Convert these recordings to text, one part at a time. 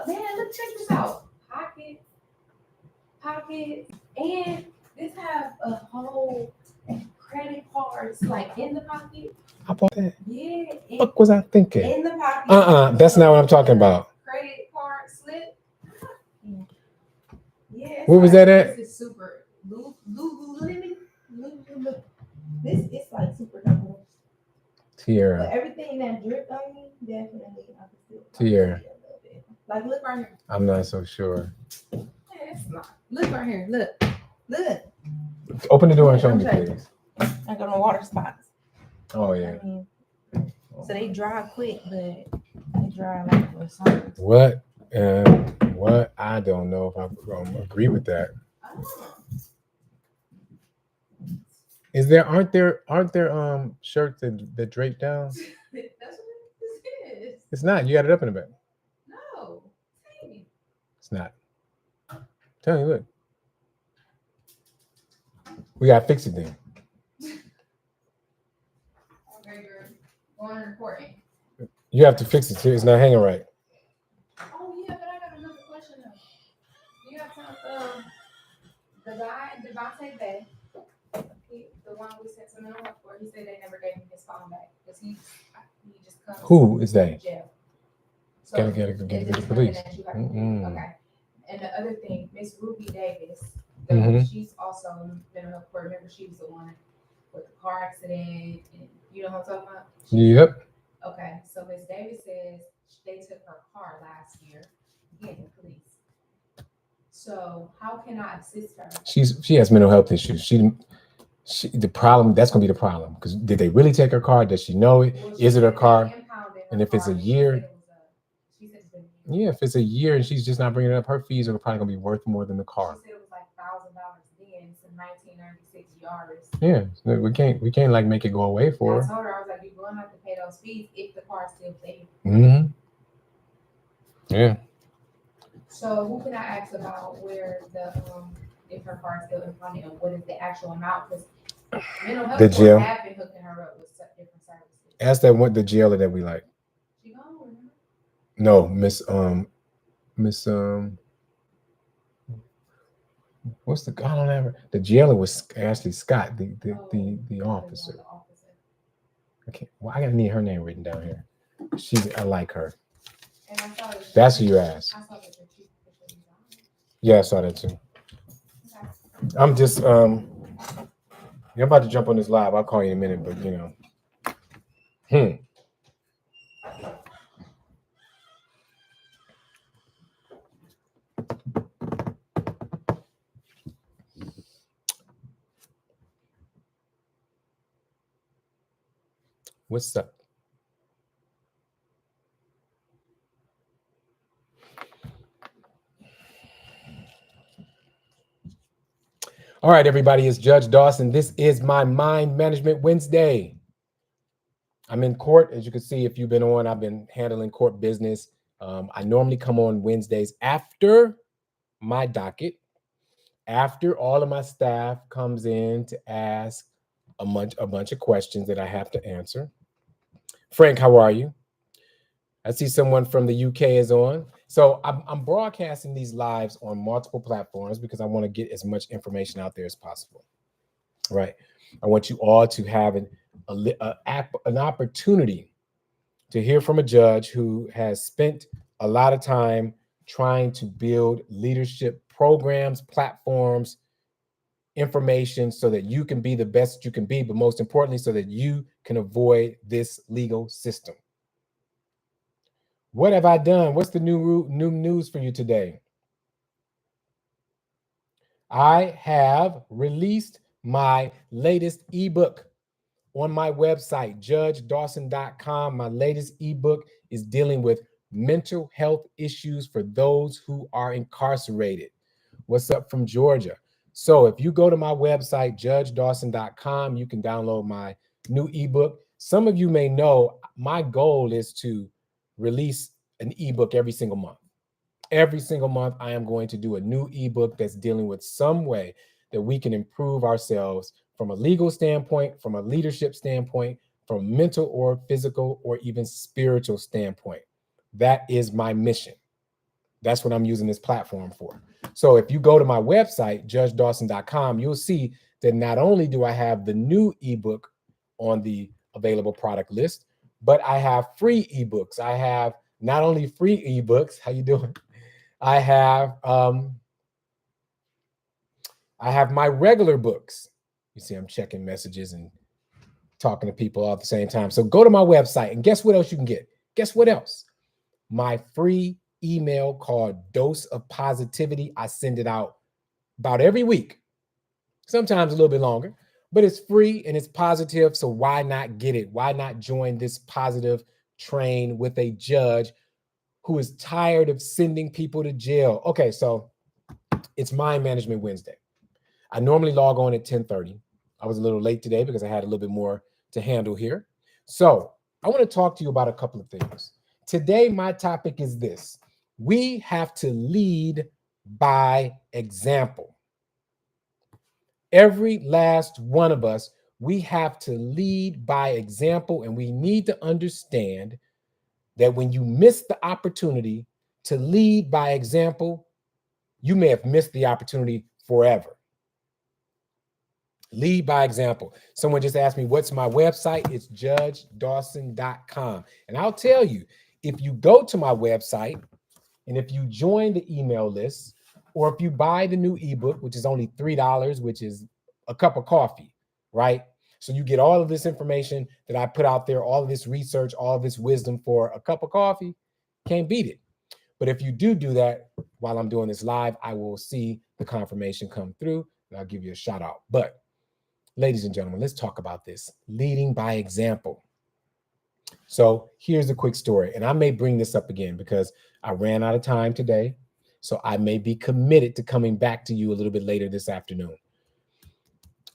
man, look, check this out. Pockets, and this have a whole credit cards like in the pocket. I bought that. Yeah. What was I thinking? In the pocket. That's not what I'm talking about. Credit card slip. Yeah. Where was that at? This is super. This is like super comfortable. Tiara. But everything that dripped on me, definitely I can still Tiara. A little bit. Like look right here. I'm not so sure. Yeah, it's not. Look right here. Look. Open the door and show me, please. I got my water spots. Oh yeah. I mean, so they dry quick, but they dry like with something. What? What? I don't know if I agree with that. Is there? Aren't there shirts that drape down? That's what this is. It's not. You got it up in the back. No. It's not. Tell me, look. We gotta fix it then. Okay, girl. Going and recording. You have to fix it too. It's not hanging right. Oh yeah, but I got another question though. You have time the guy, Devontae Bay, the one we sent some mental health for, he said they never gave him his phone back because he just comes. Who is they? Jail. So Gotta get the police. Okay. And the other thing, Miss Ruby Davis, she's also mental health court. Remember, she was the one with the car accident, and you know what I'm talking about? Yep. Okay, so Miss Davis says they took her car last year. Again, the police. So how can I assist her? She has mental health issues. The problem, that's gonna be the problem. Because did they really take her car? Does she know it? Well, is it her car? And if it's a year, if it's a year and she's just not bringing it up, her fees are probably gonna be worth more than the car. She said it was like $1,000 then. It's a 1996 Yaris. Yeah, we can't like make it go away for her. I told her, I was like, you're going to have to pay those fees if the car's still paid. Yeah. So who can I ask about where if her car is still impounded and what is the actual amount? Because mental health jail have been hooking her up with different services. Ask that one, the jailer that we like. She gone, remember? No, Miss what's the I don't ever the jailer was Ashley Scott, the officer. Okay, well, I gotta need her name written down here. I like her. That's who you asked. Yeah, I saw that too. Okay. I'm just you're about to jump on this live. I'll call you in a minute, but you know. What's up? All right, everybody, it's Judge Dawson. This is my Mind Management Wednesday. I'm in court. As you can see, if you've been on, I've been handling court business. I normally come on Wednesdays after my docket, after all of my staff comes in to ask a bunch of questions that I have to answer. Frank, how are you? I see someone from the UK is on. So I'm broadcasting these lives on multiple platforms because I want to get as much information out there as possible, right? I want you all to have an opportunity to hear from a judge who has spent a lot of time trying to build leadership programs, platforms, information so that you can be the best you can be, but most importantly, so that you can avoid this legal system. What have I done? What's the new news for you today? I have released my latest ebook on my website, judgedawson.com. My latest ebook is dealing with mental health issues for those who are incarcerated. What's up from Georgia? So if you go to my website, judgedawson.com, you can download my new ebook. Some of you may know my goal is to release an ebook every single month. Every single month, I am going to do a new ebook that's dealing with some way that we can improve ourselves from a legal standpoint, from a leadership standpoint, from mental or physical or even spiritual standpoint. That is my mission. That's what I'm using this platform for. So if you go to my website, judgedawson.com, you'll see that not only do I have the new ebook on the available product list, but I have free ebooks. I have not only free ebooks, how you doing? I have my regular books. You see, I'm checking messages and talking to people all at the same time. So go to my website and guess what else you can get? Guess what else? My free email called Dose of Positivity. I send it out about every week, sometimes a little bit longer, but it's free and it's positive. So why not get it? Why not join this positive train with a judge who is tired of sending people to jail? Okay, so it's Mind Management Wednesday. I normally log on at 10:30. I was a little late today because I had a little bit more to handle here. So I want to talk to you about a couple of things. Today, my topic is this: we have to lead by example. Every last one of us, we have to lead by example, and we need to understand that when you miss the opportunity to lead by example, you may have missed the opportunity forever. Lead by example. Someone just asked me, what's my website? It's judgedawson.com. And I'll tell you, if you go to my website and if you join the email list, or if you buy the new ebook, which is only $3, which is a cup of coffee, right? So you get all of this information that I put out there, all of this research, all of this wisdom for a cup of coffee. Can't beat it. But if you do that while I'm doing this live, I will see the confirmation come through and I'll give you a shout out. But ladies and gentlemen, let's talk about this. Leading by example. So here's a quick story. And I may bring this up again because I ran out of time today. So I may be committed to coming back to you a little bit later this afternoon.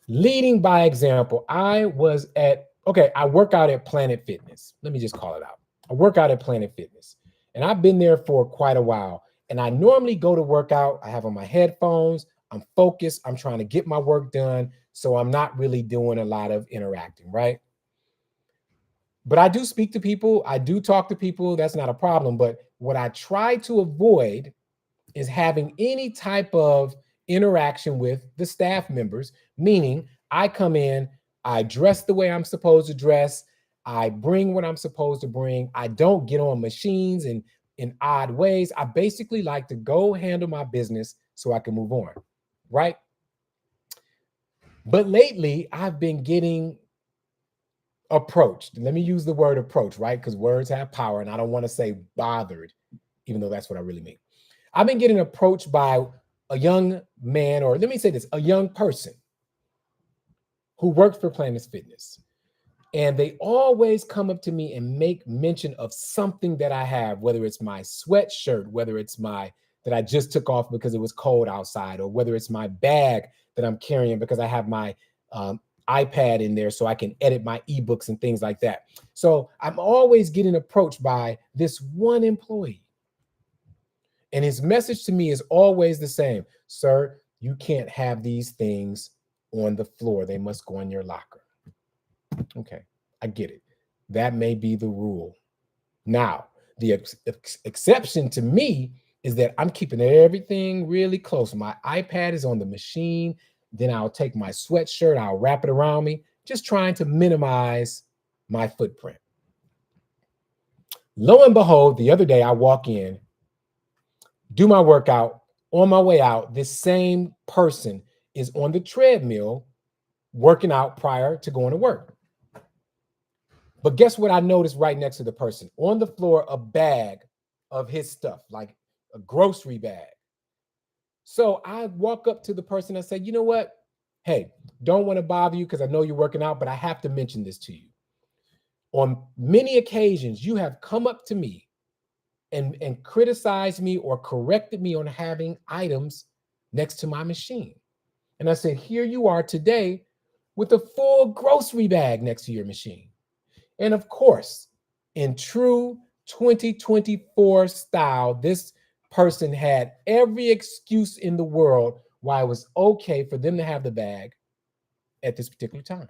Leading by example. I work out at Planet Fitness. Let me just call it out. I work out at Planet Fitness. And I've been there for quite a while. And I normally go to work out. I have on my headphones. I'm focused. I'm trying to get my work done. So I'm not really doing a lot of interacting, right? But I do speak to people. I do talk to people. That's not a problem. But what I try to avoid is having any type of interaction with the staff members, meaning I come in, I dress the way I'm supposed to dress, I bring what I'm supposed to bring. I don't get on machines in odd ways. I basically like to go handle my business so I can move on, right? But lately, I've been getting approached. Let me use the word approach, right? Because words have power, and I don't want to say bothered, even though that's what I really mean. I've been getting approached by a young man, or let me say this, a young person who works for Planet Fitness. And they always come up to me and make mention of something that I have, whether it's my sweatshirt, whether it's that I just took off because it was cold outside, or whether it's my bag that I'm carrying because I have my iPad in there so I can edit my ebooks and things like that. So I'm always getting approached by this one employee. And his message to me is always the same: sir, you can't have these things on the floor. They must go in your locker. Okay, I get it. That may be the rule. Now, the exception to me is that I'm keeping everything really close. My iPad is on the machine. Then I'll take my sweatshirt, I'll wrap it around me, just trying to minimize my footprint. Lo and behold, the other day I walk in, do my workout. On my way out, this same person is on the treadmill working out prior to going to work. But guess what I noticed right next to the person? On the floor, a bag of his stuff, like a grocery bag. So I walk up to the person and say, you know what? Hey, don't want to bother you because I know you're working out, but I have to mention this to you. On many occasions, you have come up to me and criticized me or corrected me on having items next to my machine. And I said, here you are today with a full grocery bag next to your machine. And of course, in true 2024 style, this person had every excuse in the world why it was okay for them to have the bag at this particular time.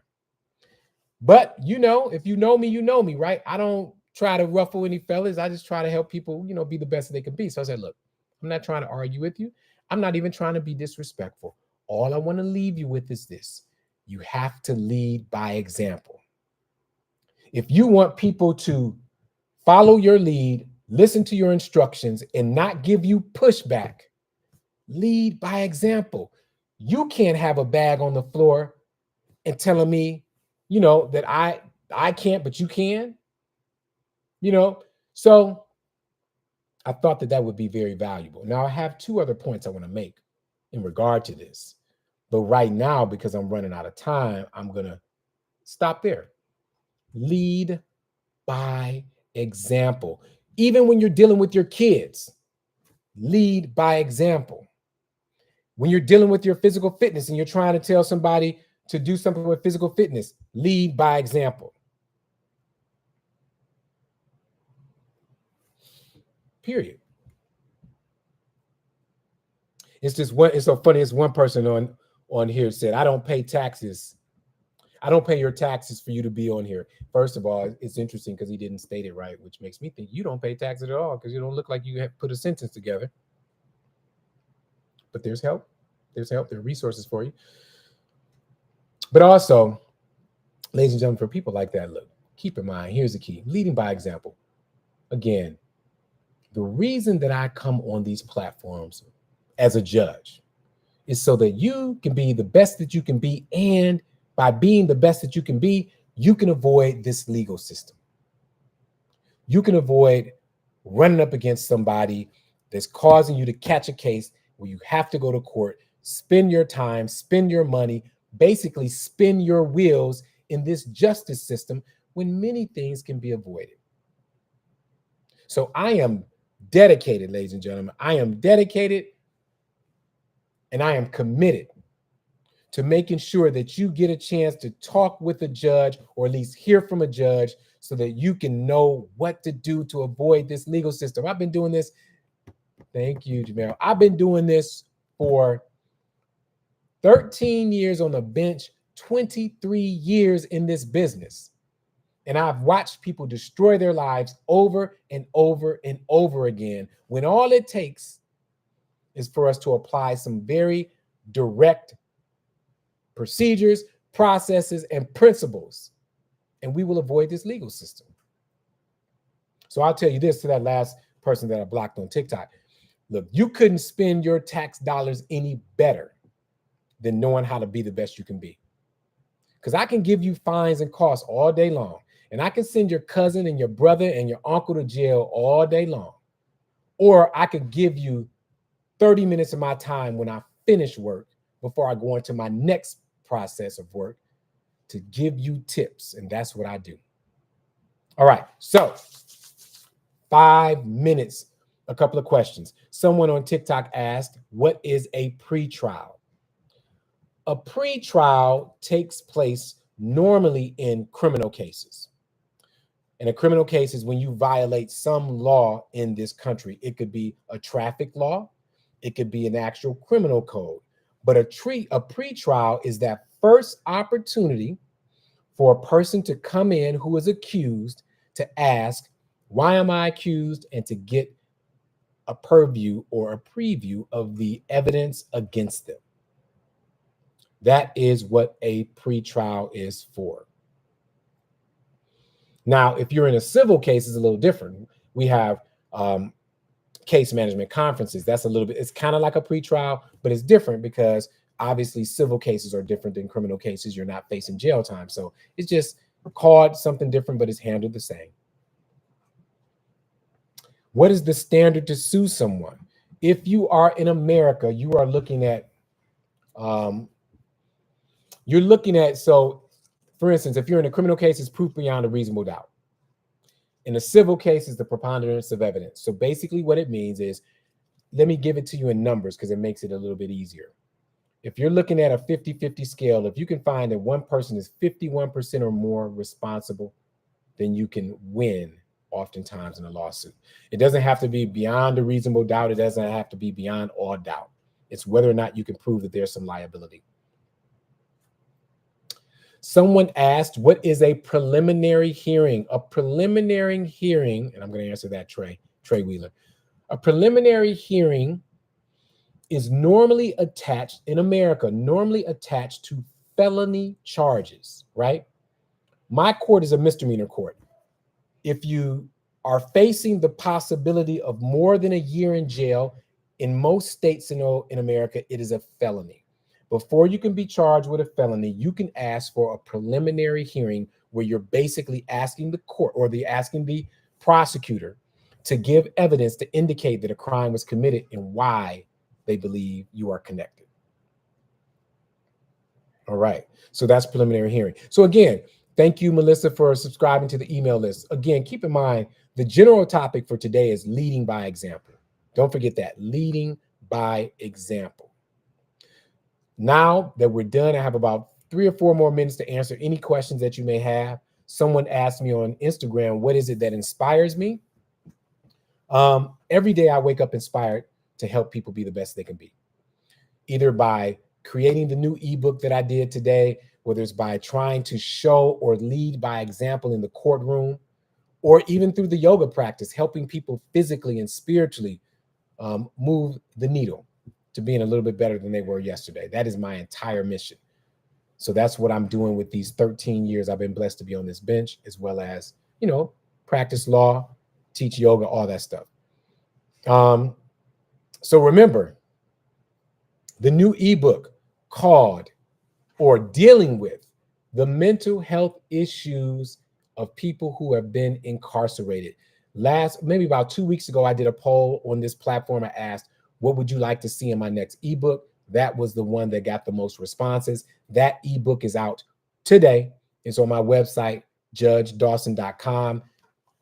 But you know, if you know me, right? I don't try to ruffle any feathers. I just try to help people, be the best that they can be. So I said, look, I'm not trying to argue with you. I'm not even trying to be disrespectful. All I want to leave you with is this. You have to lead by example. If you want people to follow your lead, listen to your instructions, and not give you pushback, lead by example. You can't have a bag on the floor and telling me, that I can't, but you can, you know. So I thought that would be very valuable. Now I have two other points I want to make in regard to this. But right now, because I'm running out of time, I'm going to stop there. Lead by example. Even when you're dealing with your kids, lead by example. When you're dealing with your physical fitness and you're trying to tell somebody to do something with physical fitness, lead by example. Period. It's so funny. It's one person on here said, I don't pay taxes. I don't pay your taxes for you to be on here. First of all, it's interesting because he didn't state it right, which makes me think you don't pay taxes at all because you don't look like you have put a sentence together. But there's help. There's help. There are resources for you. But also, ladies and gentlemen, for people like that, look, keep in mind, here's the key. Leading by example. Again, the reason that I come on these platforms as a judge is so that you can be the best that you can be, and by being the best that you can be, you can avoid this legal system. You can avoid running up against somebody that's causing you to catch a case where you have to go to court, spend your time, spend your money, basically spin your wheels in this justice system when many things can be avoided. So I am dedicated, ladies and gentlemen. I am dedicated and I am committed to making sure that you get a chance to talk with a judge or at least hear from a judge so that you can know what to do to avoid this legal system. I've been doing this. Thank you, Jamel. I've been doing this for 13 years on the bench, 23 years in this business. And I've watched people destroy their lives over and over and over again when all it takes is for us to apply some very direct procedures, processes, and principles, and we will avoid this legal system. So I'll tell you this to that last person that I blocked on TikTok. Look, you couldn't spend your tax dollars any better than knowing how to be the best you can be. Because I can give you fines and costs all day long, and I can send your cousin and your brother and your uncle to jail all day long. Or I could give you 30 minutes of my time when I finish work before I go into my next process of work to give you tips. And that's what I do. All right. So 5 minutes, a couple of questions. Someone on TikTok asked, what is a pretrial? A pretrial takes place normally in criminal cases. And a criminal case is when you violate some law in this country. It could be a traffic law. It could be an actual criminal code. But a pretrial is that first opportunity for a person to come in who is accused to ask, why am I accused? And to get a purview or a preview of the evidence against them. That is what a pretrial is for. Now, if you're in a civil case, it's a little different. We have case management conferences. That's a little bit, it's kind of like a pretrial, but it's different because obviously civil cases are different than criminal cases. You're not facing jail time. So it's just called something different, but it's handled the same. What is the standard to sue someone? If you are in America, you are looking at, so for instance, if you're in a criminal case, it's proof beyond a reasonable doubt. In a civil case, it's the preponderance of evidence. So basically what it means is, let me give it to you in numbers because it makes it a little bit easier. If you're looking at a 50-50 scale, if you can find that one person is 51% or more responsible, then you can win oftentimes in a lawsuit. It doesn't have to be beyond a reasonable doubt. It doesn't have to be beyond all doubt. It's whether or not you can prove that there's some liability. Someone asked, what is a preliminary hearing? A preliminary hearing, and I'm going to answer that, Trey Wheeler. A preliminary hearing is normally attached in America, normally attached to felony charges, right? My court is a misdemeanor court. If you are facing the possibility of more than a year in jail, in most states in America, it is a felony. Before you can be charged with a felony, you can ask for a preliminary hearing where you're basically asking the court or asking the prosecutor to give evidence to indicate that a crime was committed and why they believe you are connected. All right. So that's preliminary hearing. So again, thank you, Melissa, for subscribing to the email list. Again, keep in mind, the general topic for today is leading by example. Don't forget that, leading by example. Now that we're done, I have about 3 or 4 more minutes to answer any questions that you may have. Someone asked me on Instagram, what is it that inspires me? Every day I wake up inspired to help people be the best they can be, either by creating the new ebook that I did today, whether it's by trying to show or lead by example in the courtroom, or even through the yoga practice, helping people physically and spiritually move the needle to being a little bit better than they were yesterday. That is my entire mission. So that's what I'm doing with these 13 years I've been blessed to be on this bench, as well as, practice law, teach yoga, all that stuff. So remember, the new ebook called or dealing with the mental health issues of people who have been incarcerated. Maybe about 2 weeks ago, I did a poll on this platform. I asked, what would you like to see in my next ebook? That was the one that got the most responses. That ebook is out today. It's on my website, judgedawson.com.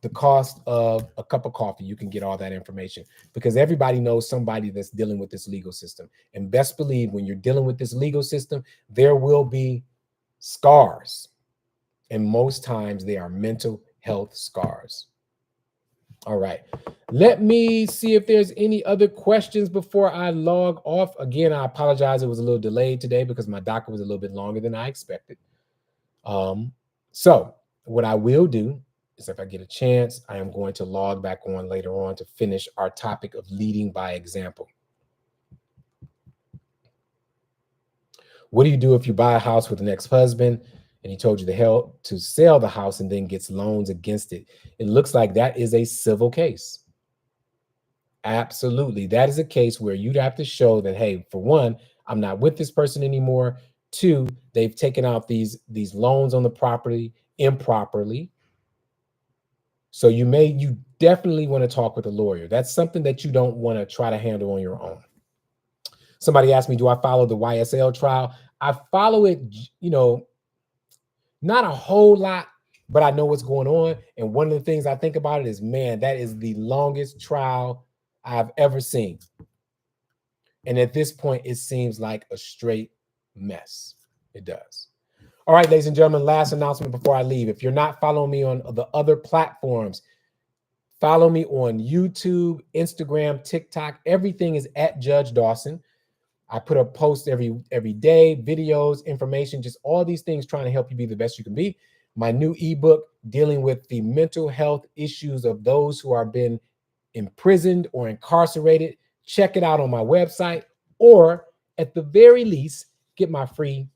The cost of a cup of coffee, you can get all that information, because everybody knows somebody that's dealing with this legal system. And best believe, when you're dealing with this legal system, there will be scars. And most times they are mental health scars. All right. Let me see if there's any other questions before I log off. Again, I apologize. It was a little delayed today because my docket was a little bit longer than I expected. So what I will do is, if I get a chance, I am going to log back on later on to finish our topic of leading by example. What do you do if you buy a house with an ex-husband and he told you to sell the house and then gets loans against it? It looks like that is a civil case. Absolutely. That is a case where you'd have to show that, hey, for one, I'm not with this person anymore. 2, they've taken out these loans on the property improperly. So you definitely want to talk with a lawyer. That's something that you don't want to try to handle on your own. Somebody asked me, do I follow the YSL trial? I follow it, not a whole lot, but I know what's going on. And one of the things I think about it is, man, that is the longest trial I've ever seen. And at this point, it seems like a straight mess. It does. All right, ladies and gentlemen, last announcement before I leave. If you're not following me on the other platforms, follow me on YouTube, Instagram, TikTok. Everything is at Judge Dawson. I put up posts every day, videos, information, just all these things trying to help you be the best you can be. My new ebook dealing with the mental health issues of those who are been imprisoned or incarcerated. Check it out on my website, or at the very least, get my free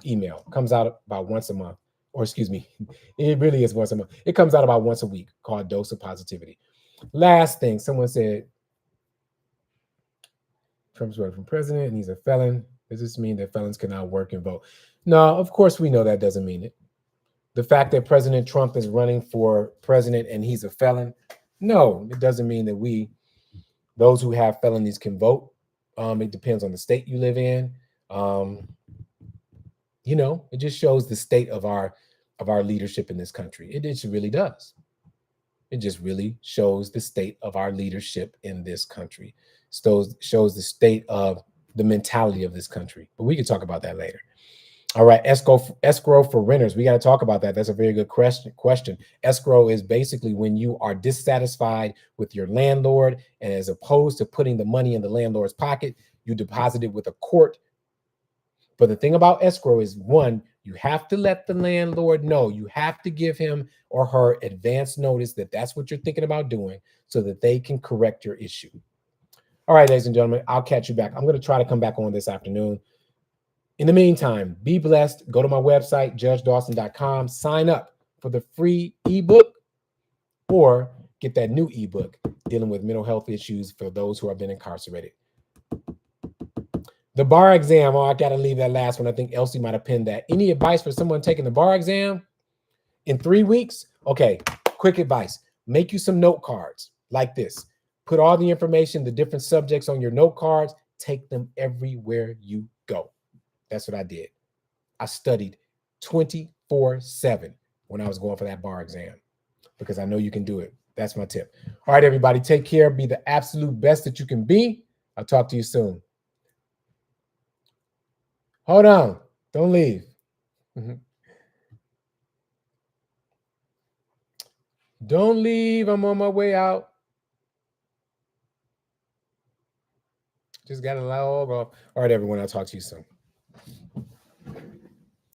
email. It comes out about once a month, or excuse me, it really is once a month. It comes out about once a week, called Dose of Positivity. Last thing, someone said, Trump's running for president and he's a felon. Does this mean that felons cannot work and vote? No, of course we know that doesn't mean it. The fact that President Trump is running for president and he's a felon, no, it doesn't mean that those who have felonies can vote. It depends on the state you live in. It just shows the state of our leadership in this country. It just really does. It just really shows the state of our leadership in this country. Shows the state of the mentality of this country. But we can talk about that later. All right, escrow for renters. We got to talk about that. That's a very good question. Escrow is basically when you are dissatisfied with your landlord, and as opposed to putting the money in the landlord's pocket, you deposit it with a court. But the thing about escrow is, one, You have to let the landlord know. You have to give him or her advance notice that that's what you're thinking about doing so that they can correct your issue. All right, ladies and gentlemen, I'll catch you back. I'm going to try to come back on this afternoon. In the meantime, be blessed. Go to my website, judgedawson.com. Sign up for the free ebook or get that new ebook dealing with mental health issues for those who have been incarcerated. The bar exam. Oh, I got to leave that last one. I think Elsie might have pinned that. Any advice for someone taking the bar exam in 3 weeks? Okay, quick advice. Make you some note cards like this. Put all the information, the different subjects on your note cards. Take them everywhere you go. That's what I did. I studied 24/7 when I was going for that bar exam because I know you can do it. That's my tip. All right, everybody, take care. Be the absolute best that you can be. I'll talk to you soon. Hold on. Don't leave. Don't leave. I'm on my way out. Just got to log off. All right, everyone. I'll talk to you soon.